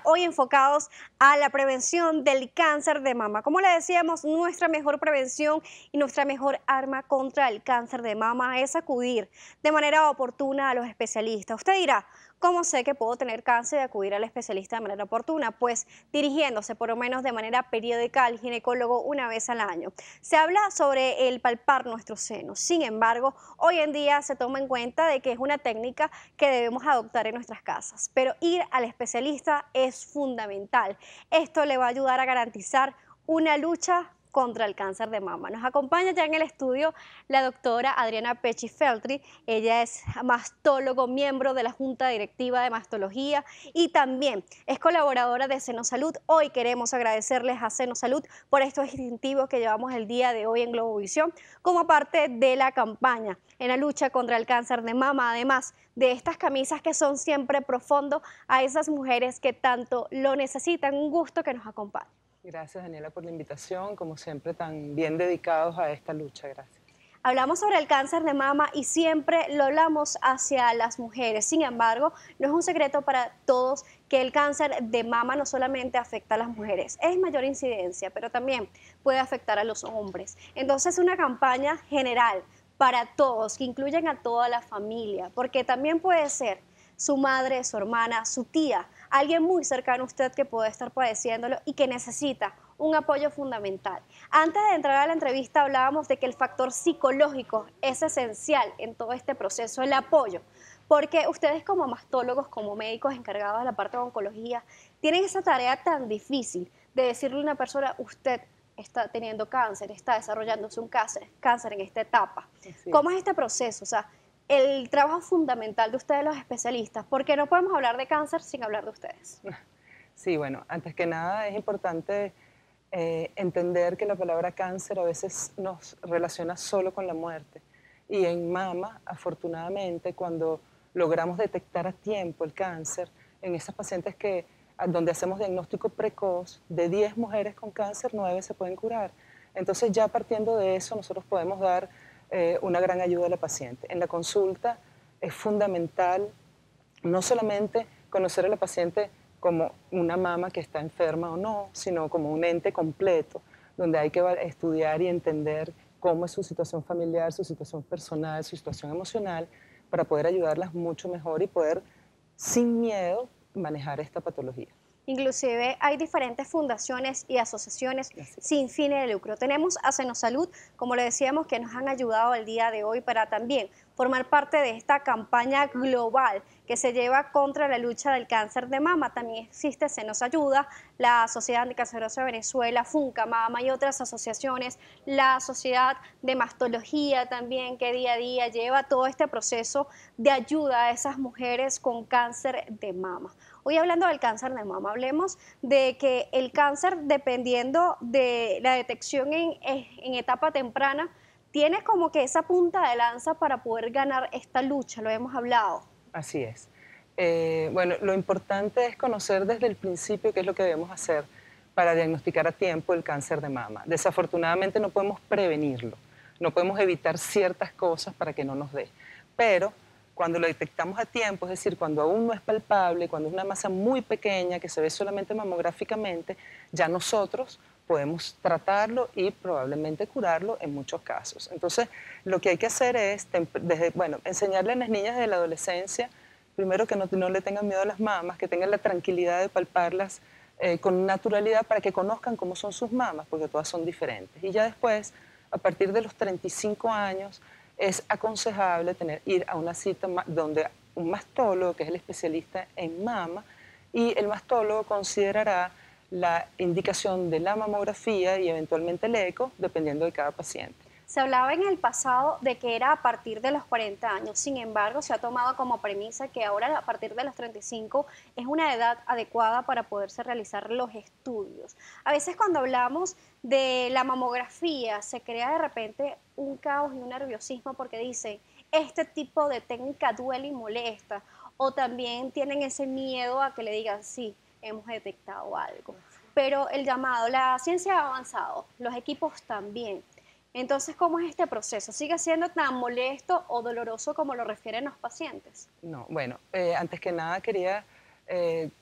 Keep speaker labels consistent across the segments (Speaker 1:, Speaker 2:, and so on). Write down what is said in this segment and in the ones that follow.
Speaker 1: Hoy enfocados a la prevención del cáncer de mama. Como le decíamos, nuestra mejor prevención y nuestra mejor arma contra el cáncer de mama es acudir de manera oportuna a los especialistas. Usted dirá, ¿cómo sé que puedo tener cáncer y acudir al especialista de manera oportuna? Pues dirigiéndose por lo menos de manera periódica al ginecólogo una vez al año. Se habla sobre el palpar nuestros senos. Sin embargo, hoy en día se toma en cuenta de que es una técnica que debemos adoptar en nuestras casas. Pero ir al especialista es fundamental. Esto le va a ayudar a garantizar una lucha contra el cáncer de mama. Nos acompaña ya en el estudio la doctora Adriana Pecci-Feltri. Ella es mastólogo, miembro de la Junta Directiva de Mastología y también es colaboradora de Senosalud. Hoy queremos agradecerles a Senosalud por estos distintivos que llevamos el día de hoy en Globovisión como parte de la campaña en la lucha contra el cáncer de mama, además de estas camisas que son siempre profundo a esas mujeres que tanto lo necesitan. Un gusto que nos acompañe.
Speaker 2: Gracias, Daniela, por la invitación, como siempre, tan bien dedicados a esta lucha. Gracias.
Speaker 1: Hablamos sobre el cáncer de mama y siempre lo hablamos hacia las mujeres. Sin embargo, no es un secreto para todos que el cáncer de mama no solamente afecta a las mujeres, es mayor incidencia, pero también puede afectar a los hombres. Entonces, una campaña general para todos, que incluyen a toda la familia, porque también puede ser su madre, su hermana, su tía, alguien muy cercano a usted que puede estar padeciéndolo y que necesita un apoyo fundamental. Antes de entrar a la entrevista hablábamos de que el factor psicológico es esencial en todo este proceso, el apoyo, porque ustedes como mastólogos, como médicos encargados de la parte de oncología, tienen esa tarea tan difícil de decirle a una persona, usted está teniendo cáncer, está desarrollándose un cáncer en esta etapa.
Speaker 2: Así
Speaker 1: ¿Cómo es
Speaker 2: es.
Speaker 1: este proceso? O sea, el trabajo fundamental de ustedes los especialistas, porque no podemos hablar de cáncer sin hablar de ustedes.
Speaker 2: Sí, bueno, antes que nada es importante entender que la palabra cáncer a veces nos relaciona solo con la muerte. Y en mama, afortunadamente, cuando logramos detectar a tiempo el cáncer, en esas pacientes donde hacemos diagnóstico precoz, de 10 mujeres con cáncer, 9 se pueden curar. Entonces ya partiendo de eso, nosotros podemos dar una gran ayuda a la paciente. En la consulta es fundamental no solamente conocer a la paciente como una mama que está enferma o no, sino como un ente completo, donde hay que estudiar y entender cómo es su situación familiar, su situación personal, su situación emocional, para poder ayudarlas mucho mejor y poder, sin miedo, manejar esta patología.
Speaker 1: Inclusive hay diferentes fundaciones y asociaciones
Speaker 2: Así
Speaker 1: sin
Speaker 2: es.
Speaker 1: fines de lucro. Tenemos a Senosalud, como le decíamos, que nos han ayudado el día de hoy para también formar parte de esta campaña global que se lleva contra la lucha del cáncer de mama. También existe Senos Ayuda, la Sociedad Anticancerosa de Venezuela, Funca Mama y otras asociaciones, la Sociedad de Mastología también, que día a día lleva todo este proceso de ayuda a esas mujeres con cáncer de mama. Hoy hablando del cáncer de mama, hablemos de que el cáncer, dependiendo de la detección en etapa temprana, tiene como que esa punta de lanza para poder ganar esta lucha, lo hemos hablado.
Speaker 2: Así es. Bueno, lo importante es conocer desde el principio qué es lo que debemos hacer para diagnosticar a tiempo el cáncer de mama. Desafortunadamente no podemos prevenirlo, no podemos evitar ciertas cosas para que no nos dé, pero cuando lo detectamos a tiempo, es decir, cuando aún no es palpable, cuando es una masa muy pequeña que se ve solamente mamográficamente, ya nosotros podemos tratarlo y probablemente curarlo en muchos casos. Entonces, lo que hay que hacer es, bueno, enseñarle a las niñas de la adolescencia, primero que no le tengan miedo a las mamas, que tengan la tranquilidad de palparlas con naturalidad para que conozcan cómo son sus mamas, porque todas son diferentes. Y ya después, a partir de los 35 años, es aconsejable ir a una cita donde un mastólogo, que es el especialista en mama, y el mastólogo considerará la indicación de la mamografía y eventualmente el eco, dependiendo de cada paciente.
Speaker 1: Se hablaba en el pasado de que era a partir de los 40 años, sin embargo, se ha tomado como premisa que ahora a partir de los 35 es una edad adecuada para poderse realizar los estudios. A veces cuando hablamos de la mamografía se crea de repente un caos y un nerviosismo porque dicen, este tipo de técnica duele y molesta, o también tienen ese miedo a que le digan, sí, hemos detectado algo. Pero el llamado, la ciencia ha avanzado, los equipos también. Entonces, ¿cómo es este proceso? ¿Sigue siendo tan molesto o doloroso como lo refieren los pacientes?
Speaker 2: No, bueno, antes que nada quería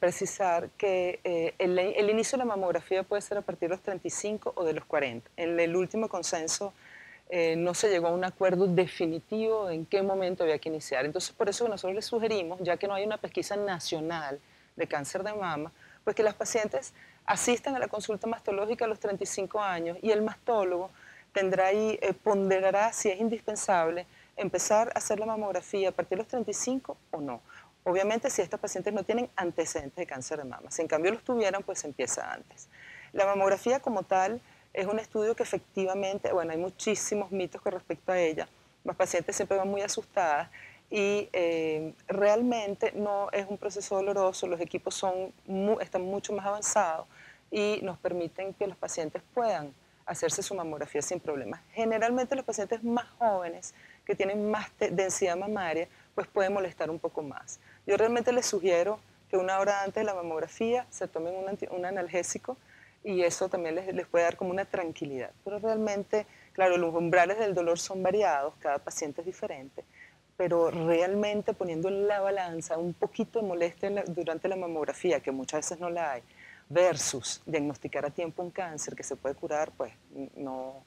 Speaker 2: precisar que el inicio de la mamografía puede ser a partir de los 35 o de los 40. En el último consenso no se llegó a un acuerdo definitivo en qué momento había que iniciar. Entonces, por eso nosotros les sugerimos, ya que no hay una pesquisa nacional de cáncer de mama, pues que las pacientes asistan a la consulta mastológica a los 35 años y el mastólogo tendrá ahí, ponderará si es indispensable empezar a hacer la mamografía a partir de los 35 o no. Obviamente, si estas pacientes no tienen antecedentes de cáncer de mama. Si en cambio los tuvieran, pues se empieza antes. La mamografía como tal es un estudio que efectivamente, bueno, hay muchísimos mitos con respecto a ella. Las pacientes siempre van muy asustadas y realmente no es un proceso doloroso, los equipos están mucho más avanzados y nos permiten que los pacientes puedan hacerse su mamografía sin problemas. Generalmente los pacientes más jóvenes que tienen más densidad mamaria, pues pueden molestar un poco más. Yo realmente les sugiero que una hora antes de la mamografía se tomen un analgésico y eso también les puede dar como una tranquilidad. Pero realmente, claro, los umbrales del dolor son variados, cada paciente es diferente, pero realmente poniendo en la balanza un poquito de molestia durante la mamografía, que muchas veces no la hay, versus diagnosticar a tiempo un cáncer que se puede curar, pues no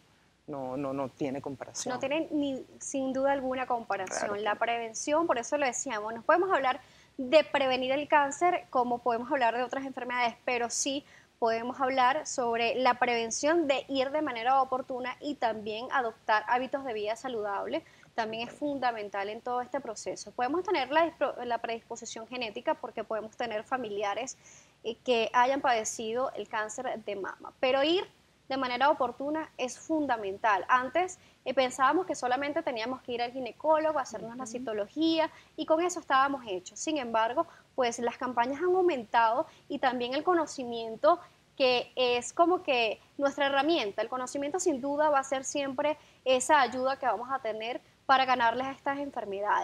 Speaker 2: tiene comparación.
Speaker 1: No tienen ni sin duda alguna comparación.
Speaker 2: Claro.
Speaker 1: La prevención, por eso lo decíamos, nos podemos hablar de prevenir el cáncer como podemos hablar de otras enfermedades, pero sí podemos hablar sobre la prevención de ir de manera oportuna y también adoptar hábitos de vida saludable. También es fundamental en todo este proceso. Podemos tener la predisposición genética porque podemos tener familiares que hayan padecido el cáncer de mama, pero ir de manera oportuna es fundamental. Antes pensábamos que solamente teníamos que ir al ginecólogo, hacernos la citología y con eso estábamos hechos. Sin embargo, pues las campañas han aumentado y también el conocimiento que es como que nuestra herramienta. El conocimiento sin duda va a ser siempre esa ayuda que vamos a tener para ganarles a estas enfermedades.